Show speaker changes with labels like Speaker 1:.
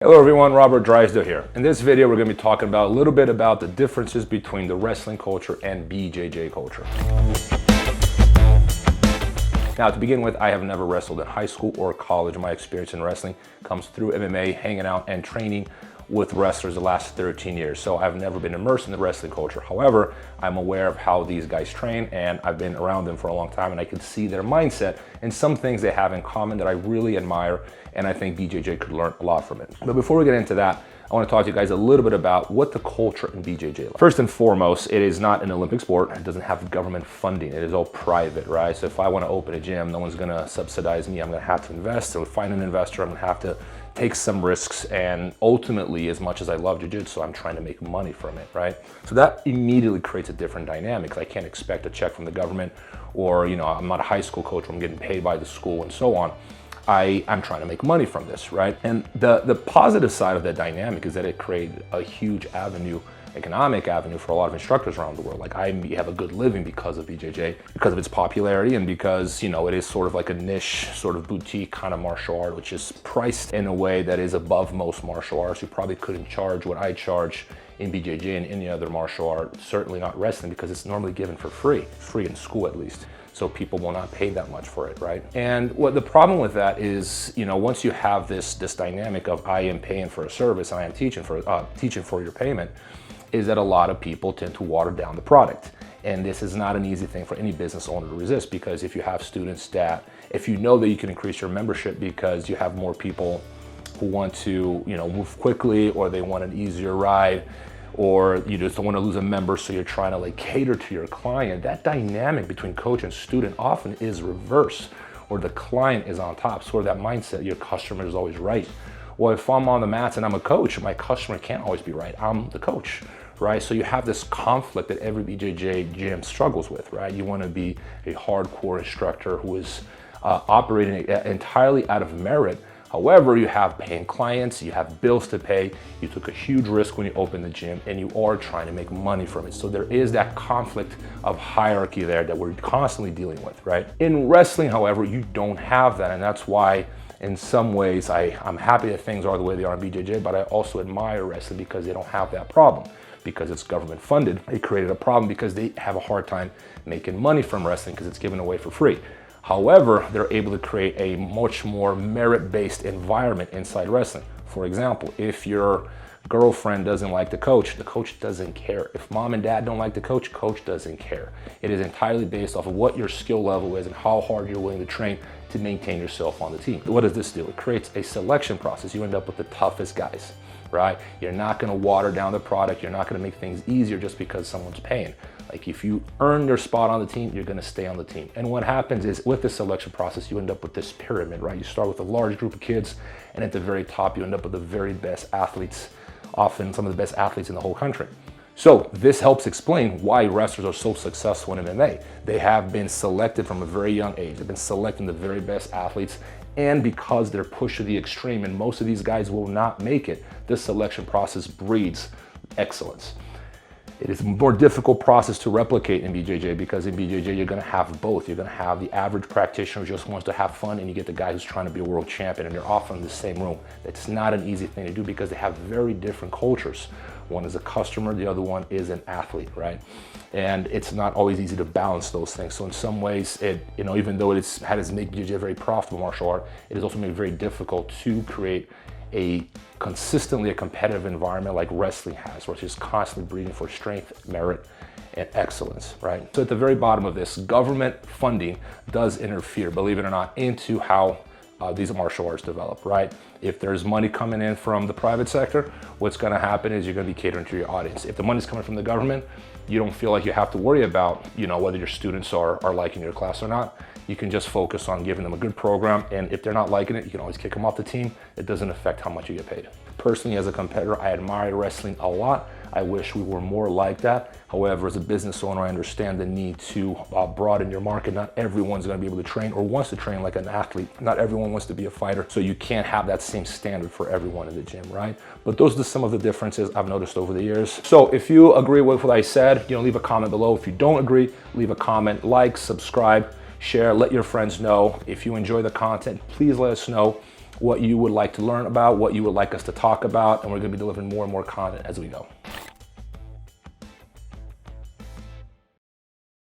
Speaker 1: Hello everyone, Robert Drysdale here. In this video, we're going to be talking about a little bit about the differences between the wrestling culture and BJJ culture. Now, to begin with, I have never wrestled in high school or college. My experience in wrestling comes through MMA, hanging out and training with wrestlers the last 13 years. So I've never been immersed in the wrestling culture. However, I'm aware of how these guys train and I've been around them for a long time and I can see their mindset and some things they have in common that I really admire, and I think BJJ could learn a lot from it. But before we get into that, I want to talk to you guys a little bit about what the culture in BJJ is. First and foremost, it is not an Olympic sport. It doesn't have government funding. It is all private, right? So if I want to open a gym, no one's going to subsidize me. I'm going to have to invest or find an investor. I'm going to have to take some risks, and ultimately, as much as I love Jiu Jitsu, I'm trying to make money from it, right? So that immediately creates a different dynamic. I can't expect a check from the government, or I'm not a high school coach where I'm getting paid by the school and so on. I'm trying to make money from this, right? And the positive side of that dynamic is that it created a huge economic avenue for a lot of instructors around the world. Like, I have a good living because of BJJ, because of its popularity, and because it is sort of like a niche, sort of boutique kind of martial art, which is priced in a way that is above most martial arts. You probably couldn't charge what I charge in BJJ and any other martial art, certainly not wrestling, because it's normally given for free in school at least. So people will not pay that much for it, right? And what the problem with that is, once you have this dynamic of I am paying for a service and I am teaching for your payment, is that a lot of people tend to water down the product. And this is not an easy thing for any business owner to resist, because if you have students that, if you know that you can increase your membership because you have more people who want to, move quickly, or they want an easier ride, or you just don't want to lose a member, so you're trying to cater to your client, that dynamic between coach and student often is reverse, or the client is on top, sort of that mindset, your customer is always right. Well, if I'm on the mats and I'm a coach, my customer can't always be right. I'm the coach, right? So you have this conflict that every BJJ gym struggles with, right? You want to be a hardcore instructor who is operating entirely out of merit. However, you have paying clients, you have bills to pay, you took a huge risk when you opened the gym, and you are trying to make money from it. So there is that conflict of hierarchy there that we're constantly dealing with, right? In wrestling, however, you don't have that, and that's why in some ways I'm happy that things are the way they are in BJJ, but I also admire wrestling because they don't have that problem. Because it's government funded, it created a problem because they have a hard time making money from wrestling because it's given away for free. However, they're able to create a much more merit-based environment inside wrestling. For example, if your girlfriend doesn't like the coach doesn't care. If mom and dad don't like the coach doesn't care. It is entirely based off of what your skill level is and how hard you're willing to train to maintain yourself on the team. What does this do? It creates a selection process. You end up with the toughest guys, right? You're not going to water down the product. You're not going to make things easier just because someone's paying. Like, if you earn your spot on the team, you're going to stay on the team. And what happens is, with the selection process, you end up with this pyramid, right? You start with a large group of kids, and at the very top, you end up with the very best athletes, often some of the best athletes in the whole country. So this helps explain why wrestlers are so successful in MMA. They have been selected from a very young age. They've been selecting the very best athletes, and because they're pushed to the extreme, and most of these guys will not make it, this selection process breeds excellence. It is a more difficult process to replicate in BJJ, because in BJJ you're going to have both. You're going to have the average practitioner who just wants to have fun, and you get the guy who's trying to be a world champion, and they're often in the same room. That's not an easy thing to do because they have very different cultures. One is a customer, the other one is an athlete, right? And it's not always easy to balance those things. So in some ways, even though it has made BJJ a very profitable martial art, it has also made it very difficult to create consistently a competitive environment like wrestling has, where it's just constantly breeding for strength, merit, and excellence, right? So at the very bottom of this, government funding does interfere, believe it or not, into how these martial arts develop, right? If there's money coming in from the private sector, what's going to happen is you're going to be catering to your audience. If the money's coming from the government, you don't feel like you have to worry about, whether your students are liking your class or not. You can just focus on giving them a good program, and if they're not liking it, you can always kick them off the team. It doesn't affect how much you get paid. Personally, as a competitor, I admire wrestling a lot. I wish we were more like that. However, as a business owner, I understand the need to broaden your market. Not everyone's going to be able to train or wants to train like an athlete. Not everyone wants to be a fighter, so you can't have that same standard for everyone in the gym, right? But those are some of the differences I've noticed over the years. So if you agree with what I said, leave a comment below. If you don't agree, leave a comment, like, subscribe, share, let your friends know. If you enjoy the content, please let us know. what you would like to learn about, what you would like us to talk about, and we're gonna be delivering more and more content as we go.